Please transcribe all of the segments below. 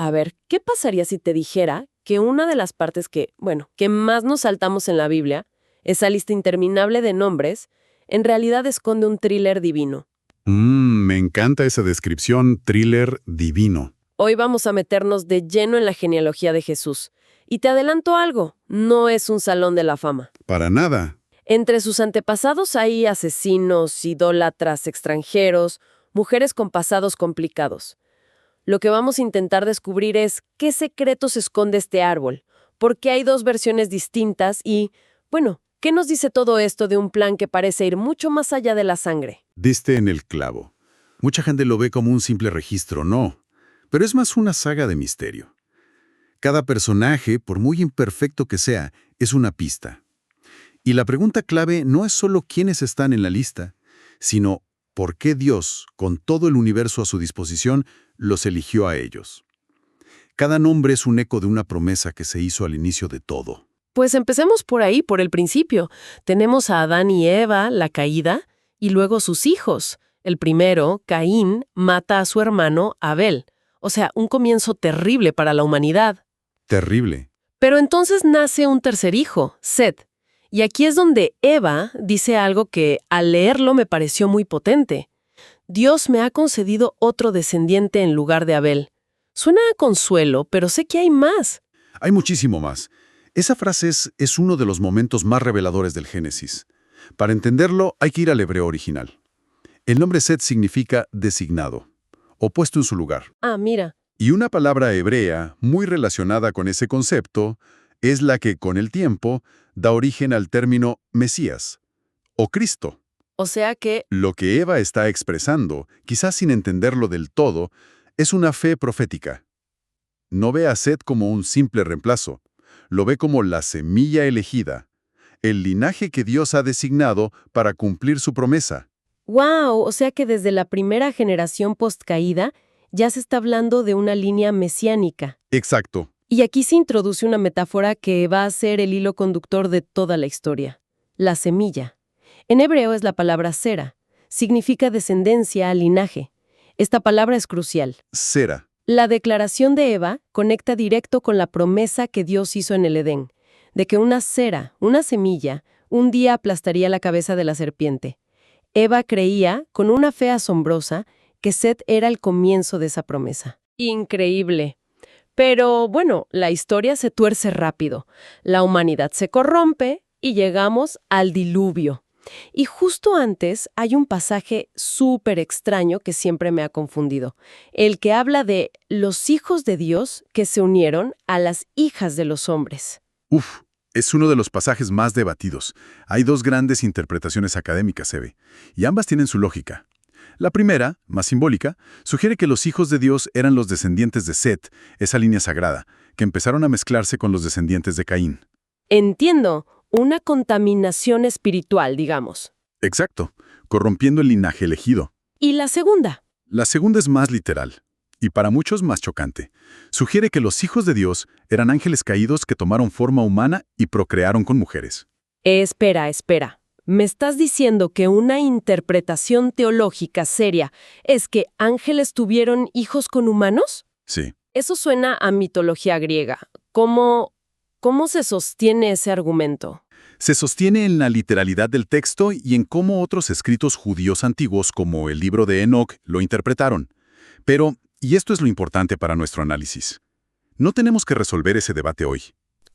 A ver, ¿qué pasaría si te dijera que una de las partes que más nos saltamos en la Biblia, esa lista interminable de nombres, en realidad esconde un thriller divino? Me encanta esa descripción, thriller divino. Hoy vamos a meternos de lleno en la genealogía de Jesús. Y te adelanto algo, no es un salón de la fama. Para nada. Entre sus antepasados hay asesinos, idólatras, extranjeros, mujeres con pasados complicados. Lo que vamos a intentar descubrir es qué secretos esconde este árbol, por qué hay dos versiones distintas y, bueno, ¿qué nos dice todo esto de un plan que parece ir mucho más allá de la sangre? Diste en el clavo. Mucha gente lo ve como un simple registro, no. Pero es más una saga de misterio. Cada personaje, por muy imperfecto que sea, es una pista. Y la pregunta clave no es solo quiénes están en la lista, sino por qué Dios, con todo el universo a su disposición, los eligió a ellos. Cada nombre es un eco de una promesa que se hizo al inicio de todo. Pues empecemos por ahí, por el principio. Tenemos a Adán y Eva, la caída, y luego sus hijos. El primero, Caín, mata a su hermano Abel. O sea, un comienzo terrible para la humanidad. Terrible. Pero entonces nace un tercer hijo, Set. Y aquí es donde Eva dice algo que al leerlo me pareció muy potente. Dios me ha concedido otro descendiente en lugar de Abel. Suena a consuelo, pero sé que hay más. Hay muchísimo más. Esa frase es uno de los momentos más reveladores del Génesis. Para entenderlo, hay que ir al hebreo original. El nombre Set significa designado, o puesto en su lugar. Ah, mira. Y una palabra hebrea muy relacionada con ese concepto es la que, con el tiempo, da origen al término Mesías, o Cristo. O sea que, Lo que Eva está expresando, quizás sin entenderlo del todo, es una fe profética. No ve a Set como un simple reemplazo, lo ve como la semilla elegida, el linaje que Dios ha designado para cumplir su promesa. wow, o sea que desde la primera generación postcaída ya se está hablando de una línea mesiánica. Exacto. Y aquí se introduce una metáfora que va a ser el hilo conductor de toda la historia. La semilla. En hebreo es la palabra sera. Significa descendencia, linaje. Esta palabra es crucial. Sera. La declaración de Eva conecta directo con la promesa que Dios hizo en el Edén, de que una sera, una semilla, un día aplastaría la cabeza de la serpiente. Eva creía, con una fe asombrosa, que Set era el comienzo de esa promesa. Increíble. Pero, bueno, la historia se tuerce rápido. La humanidad se corrompe y llegamos al diluvio. Y justo antes hay un pasaje súper extraño que siempre me ha confundido. El que habla de los hijos de Dios que se unieron a las hijas de los hombres. Uf, es uno de los pasajes más debatidos. Hay dos grandes interpretaciones académicas, Eve, y ambas tienen su lógica. La primera, más simbólica, sugiere que los hijos de Dios eran los descendientes de Set, esa línea sagrada, que empezaron a mezclarse con los descendientes de Caín. Entiendo, una contaminación espiritual, digamos. Exacto, corrompiendo el linaje elegido. ¿Y la segunda? La segunda es más literal, y para muchos más chocante. Sugiere que los hijos de Dios eran ángeles caídos que tomaron forma humana y procrearon con mujeres. Espera. ¿Me estás diciendo que una interpretación teológica seria es que ángeles tuvieron hijos con humanos? Sí. Eso suena a mitología griega. ¿Cómo se sostiene ese argumento? Se sostiene en la literalidad del texto y en cómo otros escritos judíos antiguos, como el libro de Enoc, lo interpretaron. Pero, y esto es lo importante para nuestro análisis, no tenemos que resolver ese debate hoy.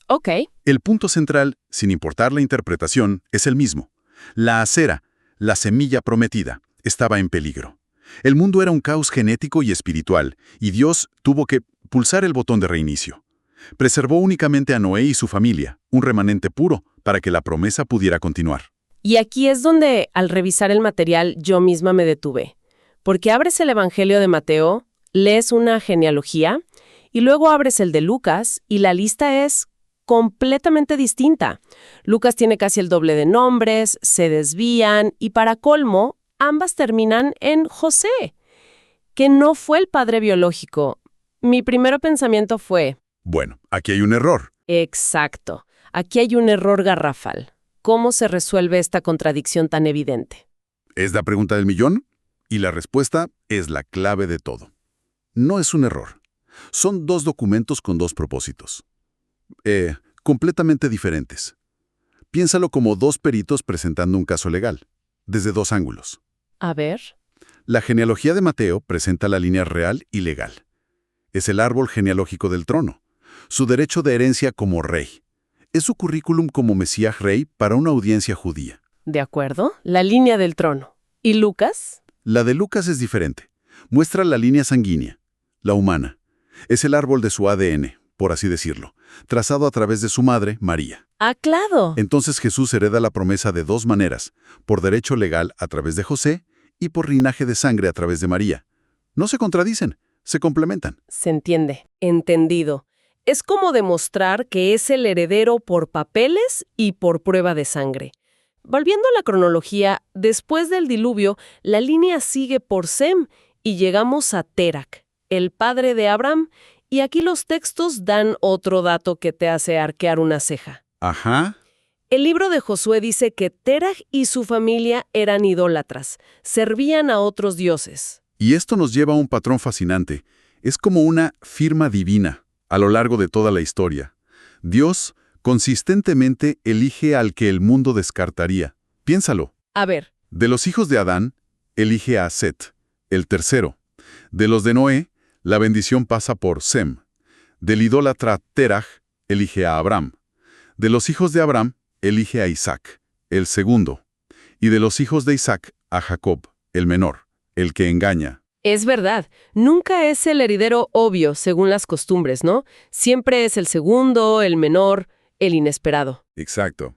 Ok. El punto central, sin importar la interpretación, es el mismo. La acera, la semilla prometida, estaba en peligro. El mundo era un caos genético y espiritual, y Dios tuvo que pulsar el botón de reinicio. Preservó únicamente a Noé y su familia, un remanente puro, para que la promesa pudiera continuar. Y aquí es donde, al revisar el material, yo misma me detuve. Porque abres el Evangelio de Mateo, lees una genealogía, y luego abres el de Lucas, y la lista es completamente distinta. Lucas tiene casi el doble de nombres, se desvían, y para colmo, ambas terminan en José, que no fue el padre biológico. Mi primer pensamiento fue... Bueno, aquí hay un error. Exacto. Aquí hay un error garrafal. ¿Cómo se resuelve esta contradicción tan evidente? Es la pregunta del millón, y la respuesta es la clave de todo. No es un error. Son dos documentos con dos propósitos. Completamente diferentes. Piénsalo como dos peritos presentando un caso legal, desde dos ángulos. A ver. La genealogía de Mateo presenta la línea real y legal. Es el árbol genealógico del trono, su derecho de herencia como rey. Es su currículum como Mesías rey para una audiencia judía. De acuerdo, la línea del trono. ¿Y Lucas? La de Lucas es diferente. Muestra la línea sanguínea, la humana. Es el árbol de su ADN, por así decirlo, trazado a través de su madre, María. ¡Ah, claro! Entonces Jesús hereda la promesa de dos maneras, por derecho legal a través de José y por linaje de sangre a través de María. No se contradicen, se complementan. Se entiende. Entendido. Es como demostrar que es el heredero por papeles y por prueba de sangre. Volviendo a la cronología, después del diluvio, la línea sigue por Sem y llegamos a Terac, el padre de Abraham, y aquí los textos dan otro dato que te hace arquear una ceja. Ajá. El libro de Josué dice que Terac y su familia eran idólatras, servían a otros dioses. Y esto nos lleva a un patrón fascinante. Es como una firma divina a lo largo de toda la historia. Dios consistentemente elige al que el mundo descartaría. Piénsalo. A ver. De los hijos de Adán, elige a Set, el tercero. De los de Noé, la bendición pasa por Sem. Del idólatra Terach, elige a Abraham. De los hijos de Abraham, elige a Isaac, el segundo. Y de los hijos de Isaac, a Jacob, el menor, el que engaña. Es verdad, nunca es el heredero obvio según las costumbres, ¿no? Siempre es el segundo, el menor, el inesperado. Exacto.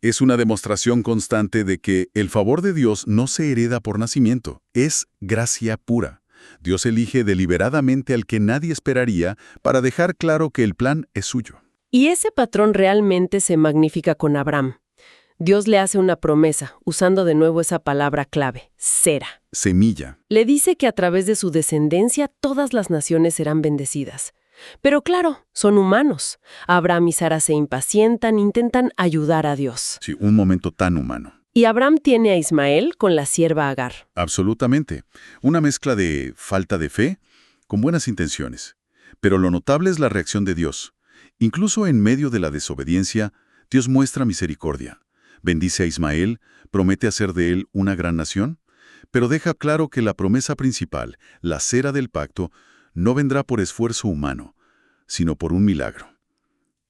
Es una demostración constante de que el favor de Dios no se hereda por nacimiento, es gracia pura. Dios elige deliberadamente al que nadie esperaría para dejar claro que el plan es suyo. Y ese patrón realmente se magnifica con Abraham. Dios le hace una promesa, usando de nuevo esa palabra clave, sera. Semilla. Le dice que a través de su descendencia todas las naciones serán bendecidas. Pero claro, son humanos. Abraham y Sara se impacientan, intentan ayudar a Dios. Sí, un momento tan humano. Y Abraham tiene a Ismael con la sierva Agar. Absolutamente. Una mezcla de falta de fe con buenas intenciones. Pero lo notable es la reacción de Dios. Incluso en medio de la desobediencia, Dios muestra misericordia. Bendice a Ismael, promete hacer de él una gran nación, pero deja claro que la promesa principal, la cera del pacto, no vendrá por esfuerzo humano, sino por un milagro.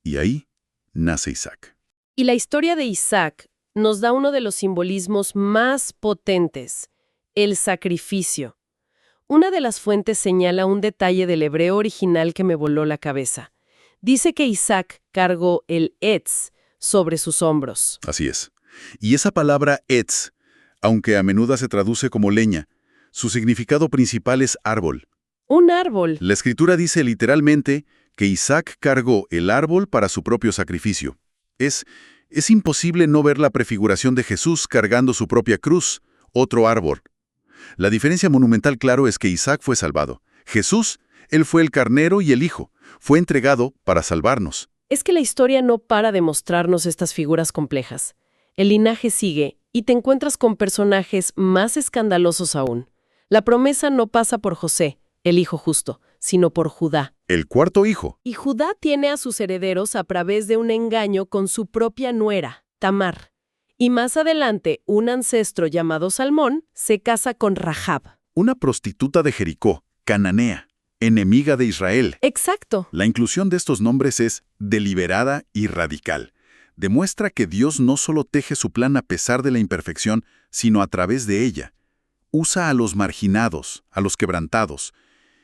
Y ahí nace Isaac. Y la historia de Isaac nos da uno de los simbolismos más potentes, el sacrificio. Una de las fuentes señala un detalle del hebreo original que me voló la cabeza. Dice que Isaac cargó el etz sobre sus hombros. Así es. Y esa palabra etz, aunque a menudo se traduce como leña, su significado principal es árbol. Un árbol. La Escritura dice literalmente que Isaac cargó el árbol para su propio sacrificio. Es imposible no ver la prefiguración de Jesús cargando su propia cruz, otro árbol. La diferencia monumental, claro, es que Isaac fue salvado. Jesús, él fue el carnero y el hijo. Fue entregado para salvarnos. Es que la historia no para de mostrarnos estas figuras complejas. El linaje sigue y te encuentras con personajes más escandalosos aún. La promesa no pasa por José, el hijo justo, sino por Judá. El cuarto hijo. Y Judá tiene a sus herederos a través de un engaño con su propia nuera, Tamar. Y más adelante, un ancestro llamado Salmón se casa con Rahab. Una prostituta de Jericó, cananea, enemiga de Israel. Exacto. La inclusión de estos nombres es deliberada y radical. Demuestra que Dios no solo teje su plan a pesar de la imperfección, sino a través de ella. Usa a los marginados, a los quebrantados.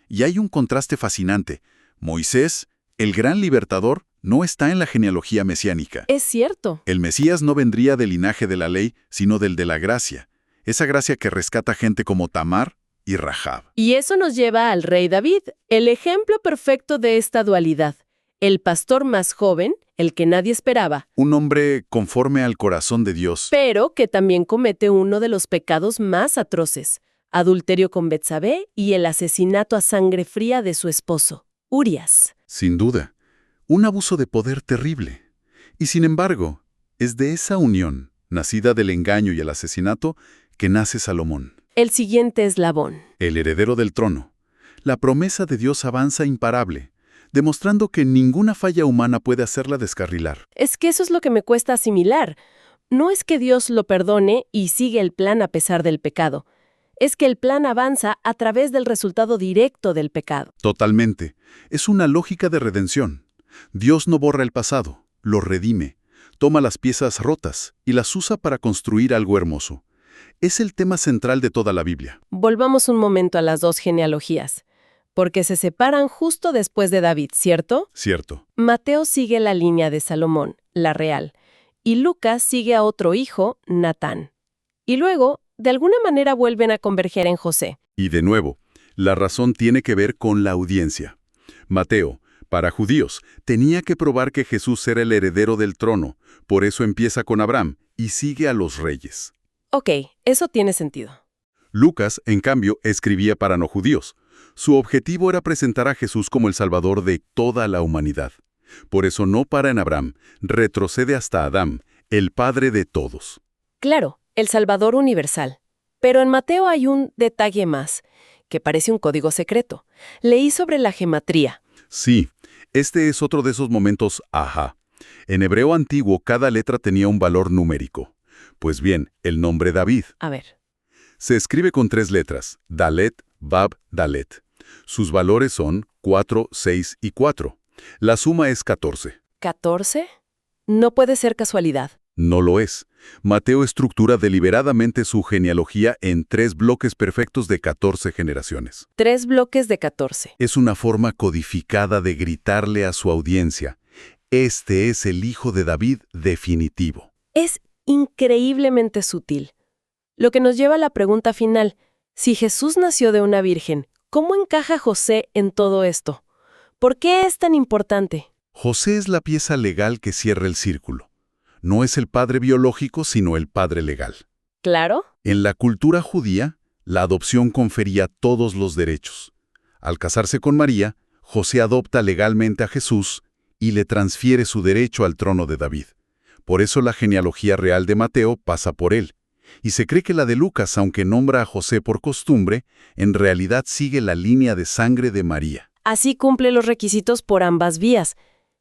Y hay un contraste fascinante. Moisés, el gran libertador, no está en la genealogía mesiánica. Es cierto. El Mesías no vendría del linaje de la ley, sino del de la gracia. Esa gracia que rescata gente como Tamar y Rahab. Y eso nos lleva al rey David, el ejemplo perfecto de esta dualidad. El pastor más joven, el que nadie esperaba, Un hombre conforme al corazón de Dios. pero que también comete uno de los pecados más atroces, adulterio con Betsabé y el asesinato a sangre fría de su esposo, Urias. Sin duda, un abuso de poder terrible. Y sin embargo, es de esa unión, nacida del engaño y el asesinato, que nace Salomón, El siguiente eslabón. el heredero del trono. La promesa de Dios avanza imparable, demostrando que ninguna falla humana puede hacerla descarrilar. Es que eso es lo que me cuesta asimilar. No es que Dios lo perdone y sigue el plan a pesar del pecado. Es que el plan avanza a través del resultado directo del pecado. Totalmente. Es una lógica de redención. Dios no borra el pasado, lo redime, toma las piezas rotas y las usa para construir algo hermoso. Es el tema central de toda la Biblia. Volvamos un momento a las dos genealogías, porque se separan justo después de David, ¿cierto? Cierto. Mateo sigue la línea de Salomón, la real, y Lucas sigue a otro hijo, Natán. Y luego, de alguna manera vuelven a converger en José. Y de nuevo, la razón tiene que ver con la audiencia. Mateo, para judíos, tenía que probar que Jesús era el heredero del trono, por eso empieza con Abraham y sigue a los reyes. Ok, eso tiene sentido. Lucas, en cambio, escribía para no judíos. Su objetivo era presentar a Jesús como el Salvador de toda la humanidad. Por eso no para en Abraham, retrocede hasta Adán, el padre de todos. Claro, el Salvador universal. Pero en Mateo hay un detalle más, que parece un código secreto. Leí sobre la gematría. Sí, este es otro de esos momentos ajá. En hebreo antiguo cada letra tenía un valor numérico. Pues bien, el nombre David A ver. se escribe con 3 letras, Dalet, Bab, Dalet. Sus valores son 4, 6 y 4. La suma es 14. ¿14? No puede ser casualidad. No lo es. Mateo estructura deliberadamente su genealogía en 3 bloques perfectos de 14 generaciones. 3 bloques de 14. Es una forma codificada de gritarle a su audiencia: este es el hijo de David definitivo. Es increíblemente sutil. Lo que nos lleva a la pregunta final. Si Jesús nació de una virgen, ¿cómo encaja José en todo esto? ¿Por qué es tan importante? José es la pieza legal que cierra el círculo. No es el padre biológico, sino el padre legal. ¿Claro? En la cultura judía, la adopción confería todos los derechos. Al casarse con María, José adopta legalmente a Jesús y le transfiere su derecho al trono de David. Por eso la genealogía real de Mateo pasa por él. Y se cree que la de Lucas, aunque nombra a José por costumbre, en realidad sigue la línea de sangre de María. Así cumple los requisitos por ambas vías,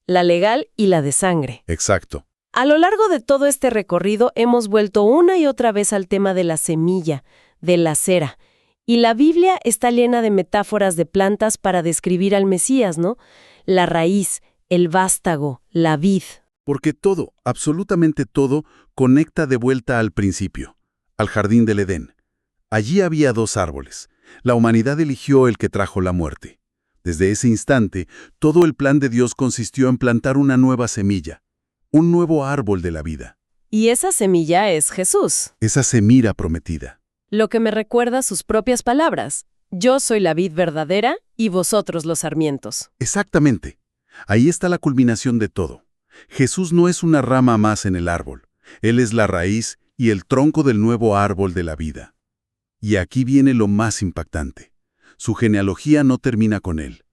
la legal y la de sangre. Exacto. A lo largo de todo este recorrido hemos vuelto una y otra vez al tema de la semilla, de la cera. Y la Biblia está llena de metáforas de plantas para describir al Mesías, ¿no? La raíz, el vástago, la vid. Porque todo, absolutamente todo, conecta de vuelta al principio, al jardín del Edén. Allí había 2 árboles. La humanidad eligió el que trajo la muerte. Desde ese instante, todo el plan de Dios consistió en plantar una nueva semilla, un nuevo árbol de la vida. Y esa semilla es Jesús. Esa semilla prometida. Lo que me recuerda sus propias palabras. Yo soy la vid verdadera y vosotros los sarmientos. Exactamente. Ahí está la culminación de todo. Jesús no es una rama más en el árbol. Él es la raíz y el tronco del nuevo árbol de la vida. Y aquí viene lo más impactante. Su genealogía no termina con él.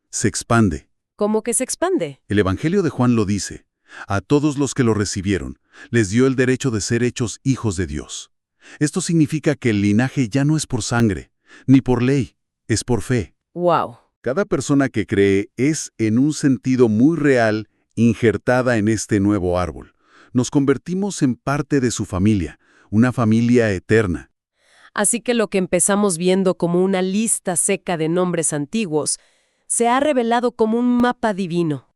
Se expande. ¿Cómo que se expande? El Evangelio de Juan lo dice. A todos los que lo recibieron, les dio el derecho de ser hechos hijos de Dios. Esto significa que el linaje ya no es por sangre, ni por ley, es por fe. ¡Wow! Cada persona que cree es, en un sentido muy real, injertada en este nuevo árbol. Nos convertimos en parte de su familia, una familia eterna. Así que lo que empezamos viendo como una lista seca de nombres antiguos, se ha revelado como un mapa divino.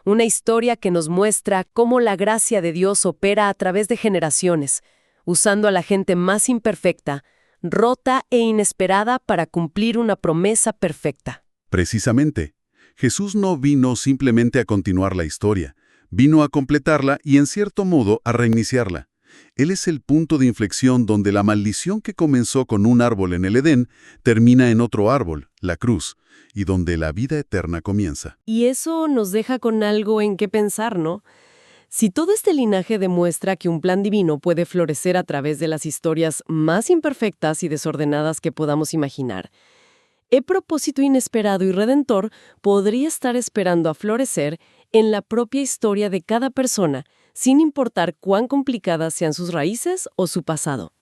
Una historia que nos muestra cómo la gracia de Dios opera a través de generaciones, usando a la gente más imperfecta, rota e inesperada para cumplir una promesa perfecta. Precisamente, Jesús no vino simplemente a continuar la historia, vino a completarla y en cierto modo a reiniciarla. Él es el punto de inflexión donde la maldición que comenzó con un árbol en el Edén termina en otro árbol, la cruz, y donde la vida eterna comienza. Y eso nos deja con algo en qué pensar, ¿no? Si todo este linaje demuestra que un plan divino puede florecer a través de las historias más imperfectas y desordenadas que podamos imaginar, el propósito inesperado y redentor podría estar esperando a florecer en la propia historia de cada persona, sin importar cuán complicadas sean sus raíces o su pasado.